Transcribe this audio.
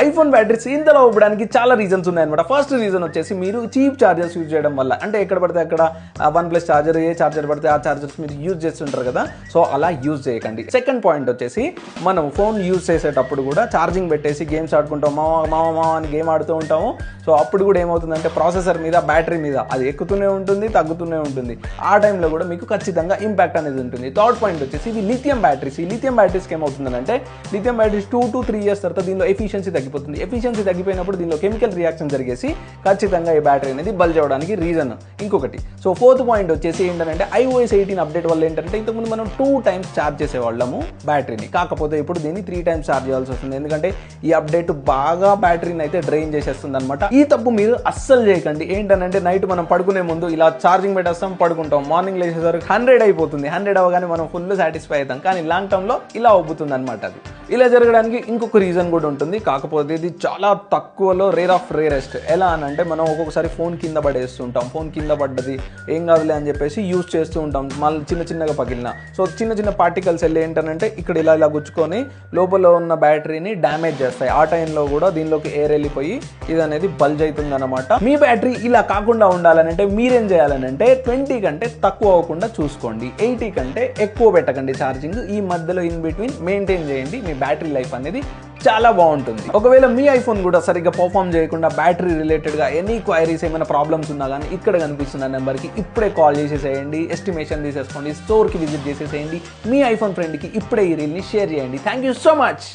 IPhone batteries ఇంతలో అవ్వడానికి చాలా రీజన్స్ ఉన్నాయన్నమాట. ఫస్ట్ రీజన్ వచ్చేసి మీరు చీప్ చార్జర్స్ యూజ్ చేయడం వల్ల. అంటే ఎక్కడ పడితే అక్కడ OnePlus చార్జర్, ఏ చార్జర్ పడితే ఆ చార్జర్స్ మీరు యూజ్ చేస్తుంటారు కదా, సో అలా యూజ్ చేయకండి. సెకండ్ పాయింట్ వచ్చేసి మనం ఫోన్ యూజ్ చేసేటప్పుడు కూడా ఛార్జింగ్ పెట్టేసి గేమ్స్ ఆడుకుంటాం, మామ అని గేమ్ ఆడుతూ ఉంటాము. సో అప్పుడు కూడా ఏమవుతుందంటే ప్రాసెసర్ మీద, బ్యాటరీ మీద అది ఎక్కుతూనే ఉంటుంది, తగ్గుతూనే ఉంటుంది. ఆ టైంలో కూడా మీకు ఖచ్చితంగా ఇంపాక్ట్ అనేది ఉంటుంది. థర్డ్ పాయింట్ వచ్చేసి ఇవి లిథియం బ్యాటరీస్. ఈ లిథియం బ్యాటరీస్కి ఏమవుతుందంటే లిథియం బ్యాటరీస్ 2 to 3 years తర్వాత దీనిలో ఎఫిషియన్సీ తగ్గిపోతుంది. ఎఫిషియన్సీ తగ్గిపోయినప్పుడు దీనిలో కెమికల్ రియాక్షన్ జరిగేసి ఖచ్చితంగా ఈ బ్యాటరీ అనేది బల్జ్ అవ్వడానికి రీజన్ ఇంకొకటి. సో ఫోర్త్ పాయింట్ వచ్చేసి ఏంటంటే iOS 18 అప్డేట్ వల్ల ఏంటంటే ఇంతకుముందు మనం 2 times ఛార్జ్ చేసేవాళ్ళము బ్యాటరీని, కాకపోతే ఇప్పుడు దీన్ని 3 times ఛార్జ్ చేయాల్సి వస్తుంది. ఎందుకంటే ఈ అప్డేట్ బాగా బ్యాటరీని అయితే డ్రైన్ చేసేస్తుంది అనమాట. ఈ తప్పు మీరు అస్సలు చేయకండి. ఏంటంటే నైట్ మనం పడుకునే ముందు ఇలా ఛార్జింగ్ పెట్టేస్తాం, పడుకుంటాం, మార్నింగ్ లేచేసరికి 100 అయిపోతుంది. 100 అవ్వగానే మనం ఫుల్ సాటిస్ఫై అవుతాం, కానీ లాంగ్ టర్మ్లో ఇలా అవుతుంది అనమాట. అది ఇలా జరగడానికి ఇంకొక రీజన్ కూడా ఉంటుంది, కాకపోతే ఇది చాలా తక్కువలో రేర్ ఆఫ్ రేరెస్ట్. ఎలా అని అంటే మనం ఒక్కొక్కసారి ఫోన్ కింద పడేస్తుంటాం, ఫోన్ కింద పడ్డది ఏం కాదులే అని చెప్పేసి యూజ్ చేస్తూ ఉంటాం, మళ్ళీ చిన్నగా పగిలిన. సో చిన్న పార్టికల్స్ వెళ్ళి ఏంటంటే ఇక్కడ ఇలా గుచ్చుకొని లోపల ఉన్న బ్యాటరీని డ్యామేజ్ చేస్తాయి. ఆ టైంలో కూడా దీనిలోకి ఎయిర్ వెళ్ళిపోయి ఇది అనేది బల్జ్ అవుతుంది అనమాట. మీ బ్యాటరీ ఇలా కాకుండా ఉండాలనంటే మీరేం చేయాలనంటే 20 కంటే తక్కువ అవ్వకుండా చూసుకోండి, 80 కంటే ఎక్కువ పెట్టకండి ఛార్జింగ్. ఈ మధ్యలో ఇన్ బిట్వీన్ మెయింటైన్ చేయండి, మీ బ్యాటరీ లైఫ్ అనేది చాలా బాగుంటుంది. ఒకవేళ మీ ఐఫోన్ కూడా సరిగ్గా పర్ఫామ్ చేయకుండా బ్యాటరీ రిలేటెడ్గా ఎనీ క్వైరీస్, ఏమైనా ప్రాబ్లమ్స్ ఉన్నా కానీ ఇక్కడ కనిపిస్తున్న నెంబర్కి ఇప్పుడే కాల్ చేసేసేయండి, ఎస్టిమేషన్ తీసేసుకోండి, స్టోర్కి విజిట్ చేసేసేయండి, మీ ఐఫోన్ ఫ్రెండ్కి ఇప్పుడే ఈ రీల్ని షేర్ చేయండి. Thank you so much.